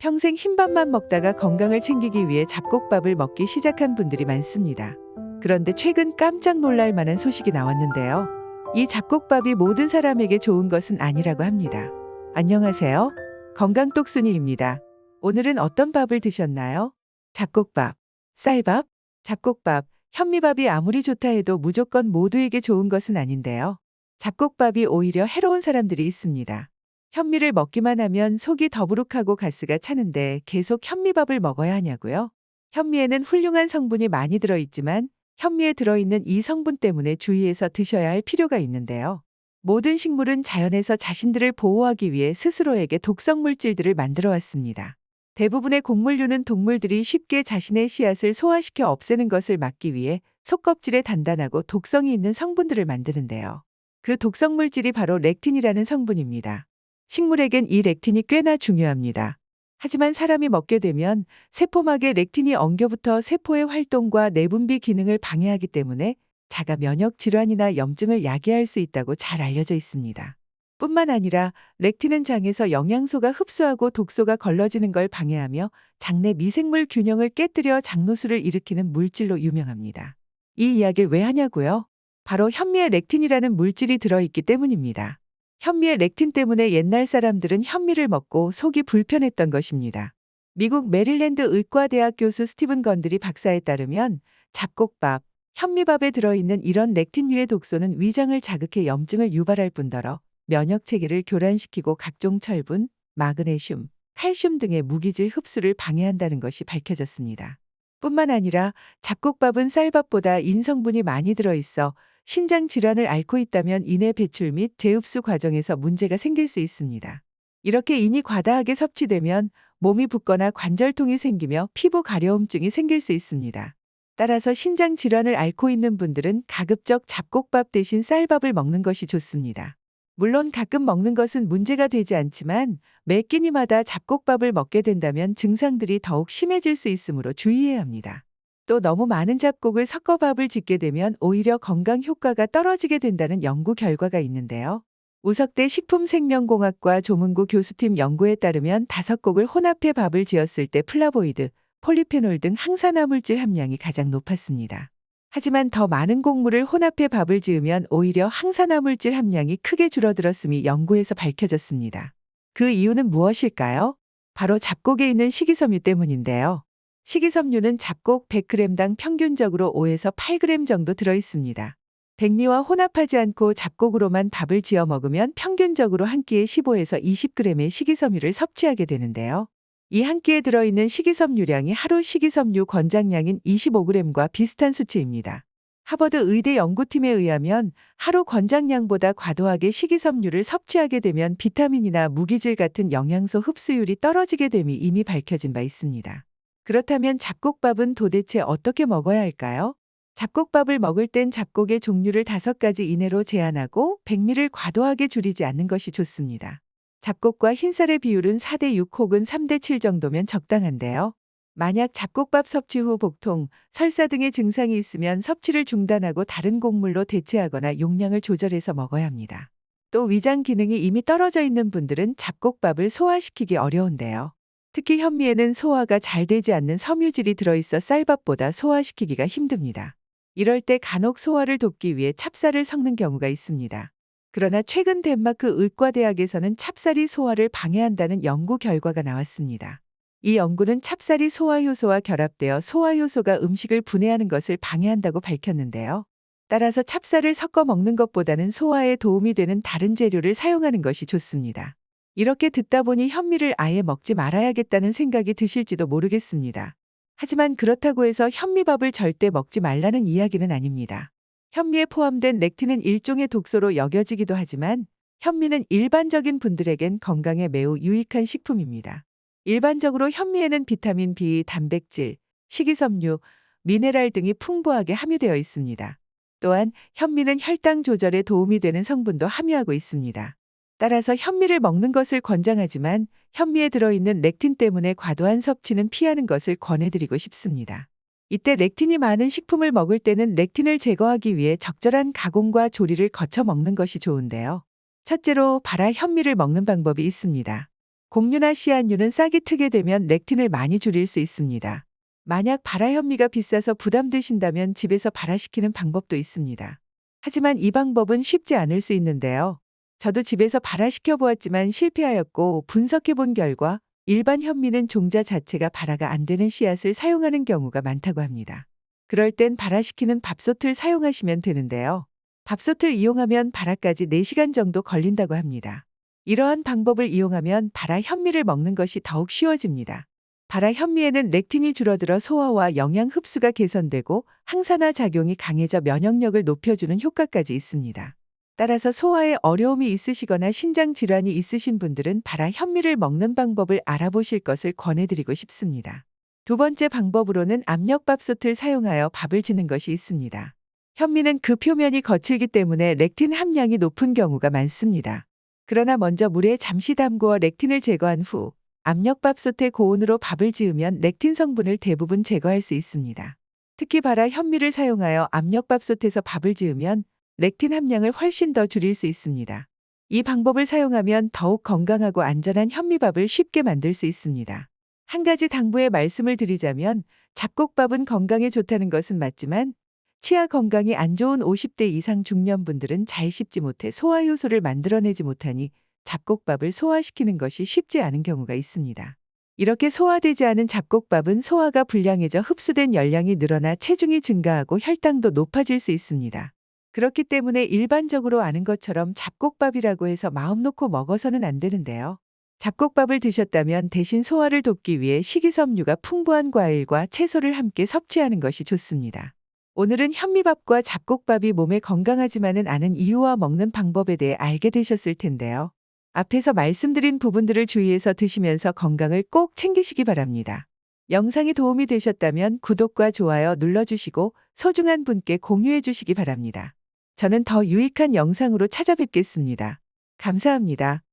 평생 흰밥만 먹다가 건강을 챙기기 위해 잡곡밥을 먹기 시작한 분들이 많습니다. 그런데 최근 깜짝 놀랄 만한 소식이 나왔는데요. 이 잡곡밥이 모든 사람에게 좋은 것은 아니라고 합니다. 안녕하세요. 건강똑순이입니다. 오늘은 어떤 밥을 드셨나요? 잡곡밥, 쌀밥, 잡곡밥, 현미밥이 아무리 좋다 해도 무조건 모두에게 좋은 것은 아닌데요. 잡곡밥이 오히려 해로운 사람들이 있습니다. 현미를 먹기만 하면 속이 더부룩하고 가스가 차는데 계속 현미밥을 먹어야 하냐고요? 현미에는 훌륭한 성분이 많이 들어있지만 현미에 들어있는 이 성분 때문에 주의해서 드셔야 할 필요가 있는데요. 모든 식물은 자연에서 자신들을 보호하기 위해 스스로에게 독성 물질들을 만들어 왔습니다. 대부분의 곡물류는 동물들이 쉽게 자신의 씨앗을 소화시켜 없애는 것을 막기 위해 속껍질에 단단하고 독성이 있는 성분들을 만드는데요. 그 독성 물질이 바로 렉틴이라는 성분입니다. 식물에겐 이 렉틴이 꽤나 중요합니다. 하지만 사람이 먹게 되면 세포막에 렉틴이 엉겨붙어 세포의 활동과 내분비 기능을 방해하기 때문에 자가 면역 질환이나 염증을 야기할 수 있다고 잘 알려져 있습니다. 뿐만 아니라 렉틴은 장에서 영양소가 흡수하고 독소가 걸러지는 걸 방해하며 장내 미생물 균형을 깨뜨려 장노수를 일으키는 물질로 유명합니다. 이 이야기를 왜 하냐고요? 바로 현미에 렉틴이라는 물질이 들어있기 때문입니다. 현미의 렉틴 때문에 옛날 사람들은 현미를 먹고 속이 불편했던 것입니다. 미국 메릴랜드 의과대학 교수 스티븐 건드리 박사에 따르면 잡곡밥, 현미밥에 들어있는 이런 렉틴류의 독소는 위장을 자극해 염증을 유발할 뿐더러 면역 체계를 교란시키고 각종 철분, 마그네슘, 칼슘 등의 무기질 흡수를 방해한다는 것이 밝혀졌습니다. 뿐만 아니라 잡곡밥은 쌀밥보다 인성분이 많이 들어있어 신장 질환을 앓고 있다면 인의 배출 및 재흡수 과정에서 문제가 생길 수 있습니다. 이렇게 인이 과다하게 섭취되면 몸이 붓거나 관절통이 생기며 피부 가려움증이 생길 수 있습니다. 따라서 신장 질환을 앓고 있는 분들은 가급적 잡곡밥 대신 쌀밥을 먹는 것이 좋습니다. 물론 가끔 먹는 것은 문제가 되지 않지만 매 끼니마다 잡곡밥을 먹게 된다면 증상들이 더욱 심해질 수 있으므로 주의해야 합니다. 또 너무 많은 잡곡을 섞어 밥을 짓게 되면 오히려 건강 효과가 떨어지게 된다는 연구 결과가 있는데요. 우석대 식품생명공학과 조문구 교수팀 연구에 따르면 5곡을 혼합해 밥을 지었을 때 플라보이드, 폴리페놀 등 항산화 물질 함량이 가장 높았습니다. 하지만 더 많은 곡물을 혼합해 밥을 지으면 오히려 항산화 물질 함량이 크게 줄어들었음이 연구에서 밝혀졌습니다. 그 이유는 무엇일까요? 바로 잡곡에 있는 식이섬유 때문인데요. 식이섬유는 잡곡 100g당 평균적으로 5에서 8g 정도 들어있습니다. 백미와 혼합하지 않고 잡곡으로만 밥을 지어 먹으면 평균적으로 한 끼에 15에서 20g의 식이섬유를 섭취하게 되는데요. 이 한 끼에 들어있는 식이섬유량이 하루 식이섬유 권장량인 25g과 비슷한 수치입니다. 하버드 의대 연구팀에 의하면 하루 권장량보다 과도하게 식이섬유를 섭취하게 되면 비타민이나 무기질 같은 영양소 흡수율이 떨어지게 됨이 이미 밝혀진 바 있습니다. 그렇다면 잡곡밥은 도대체 어떻게 먹어야 할까요? 잡곡밥을 먹을 땐 잡곡의 종류를 5가지 이내로 제한하고 백미를 과도하게 줄이지 않는 것이 좋습니다. 잡곡과 흰쌀의 비율은 4:6 혹은 3:7 정도면 적당한데요. 만약 잡곡밥 섭취 후 복통, 설사 등의 증상이 있으면 섭취를 중단하고 다른 곡물로 대체하거나 용량을 조절해서 먹어야 합니다. 또 위장 기능이 이미 떨어져 있는 분들은 잡곡밥을 소화시키기 어려운데요. 특히 현미에는 소화가 잘 되지 않는 섬유질이 들어있어 쌀밥보다 소화시키기가 힘듭니다. 이럴 때 간혹 소화를 돕기 위해 찹쌀을 섞는 경우가 있습니다. 그러나 최근 덴마크 의과대학에서는 찹쌀이 소화를 방해한다는 연구 결과가 나왔습니다. 이 연구는 찹쌀이 소화효소와 결합되어 소화효소가 음식을 분해하는 것을 방해한다고 밝혔는데요. 따라서 찹쌀을 섞어 먹는 것보다는 소화에 도움이 되는 다른 재료를 사용하는 것이 좋습니다. 이렇게 듣다 보니 현미를 아예 먹지 말아야겠다는 생각이 드실지도 모르겠습니다. 하지만 그렇다고 해서 현미밥을 절대 먹지 말라는 이야기는 아닙니다. 현미에 포함된 렉틴은 일종의 독소로 여겨지기도 하지만 현미는 일반적인 분들에겐 건강에 매우 유익한 식품입니다. 일반적으로 현미에는 비타민 B, 단백질, 식이섬유, 미네랄 등이 풍부하게 함유되어 있습니다. 또한 현미는 혈당 조절에 도움이 되는 성분도 함유하고 있습니다. 따라서 현미를 먹는 것을 권장하지만 현미에 들어있는 렉틴 때문에 과도한 섭취는 피하는 것을 권해드리고 싶습니다. 이때 렉틴이 많은 식품을 먹을 때는 렉틴을 제거하기 위해 적절한 가공과 조리를 거쳐 먹는 것이 좋은데요. 첫째로 발화 현미를 먹는 방법이 있습니다. 곡류나 씨앗류는 싹이 트게 되면 렉틴을 많이 줄일 수 있습니다. 만약 발화 현미가 비싸서 부담되신다면 집에서 발화시키는 방법도 있습니다. 하지만 이 방법은 쉽지 않을 수 있는데요. 저도 집에서 발화시켜 보았지만 실패하였고 분석해 본 결과 일반 현미는 종자 자체가 발화가 안 되는 씨앗을 사용하는 경우가 많다고 합니다. 그럴 땐 발화시키는 밥솥을 사용하시면 되는데요. 밥솥을 이용하면 발화까지 4시간 정도 걸린다고 합니다. 이러한 방법을 이용하면 발화 현미를 먹는 것이 더욱 쉬워집니다. 발화 현미에는 렉틴이 줄어들어 소화와 영양 흡수가 개선되고 항산화 작용이 강해져 면역력을 높여주는 효과까지 있습니다. 따라서 소화에 어려움이 있으시거나 신장 질환이 있으신 분들은 발화 현미를 먹는 방법을 알아보실 것을 권해드리고 싶습니다. 두 번째 방법으로는 압력밥솥을 사용하여 밥을 짓는 것이 있습니다. 현미는 그 표면이 거칠기 때문에 렉틴 함량이 높은 경우가 많습니다. 그러나 먼저 물에 잠시 담그어 렉틴을 제거한 후 압력밥솥에 고온으로 밥을 지으면 렉틴 성분을 대부분 제거할 수 있습니다. 특히 발화 현미를 사용하여 압력밥솥에서 밥을 지으면 렉틴 함량을 훨씬 더 줄일 수 있습니다. 이 방법을 사용하면 더욱 건강하고 안전한 현미밥을 쉽게 만들 수 있습니다. 한 가지 당부의 말씀을 드리자면 잡곡밥은 건강에 좋다는 것은 맞지만 치아 건강이 안 좋은 50대 이상 중년분들은 잘 씹지 못해 소화 효소를 만들어내지 못하니 잡곡밥을 소화시키는 것이 쉽지 않은 경우가 있습니다. 이렇게 소화되지 않은 잡곡밥은 소화가 불량해져 흡수된 열량이 늘어나 체중이 증가하고 혈당도 높아질 수 있습니다. 그렇기 때문에 일반적으로 아는 것처럼 잡곡밥이라고 해서 마음 놓고 먹어서는 안 되는데요. 잡곡밥을 드셨다면 대신 소화를 돕기 위해 식이섬유가 풍부한 과일과 채소를 함께 섭취하는 것이 좋습니다. 오늘은 현미밥과 잡곡밥이 몸에 건강하지만은 않은 이유와 먹는 방법에 대해 알게 되셨을 텐데요. 앞에서 말씀드린 부분들을 주의해서 드시면서 건강을 꼭 챙기시기 바랍니다. 영상이 도움이 되셨다면 구독과 좋아요 눌러주시고 소중한 분께 공유해 주시기 바랍니다. 저는 더 유익한 영상으로 찾아뵙겠습니다. 감사합니다.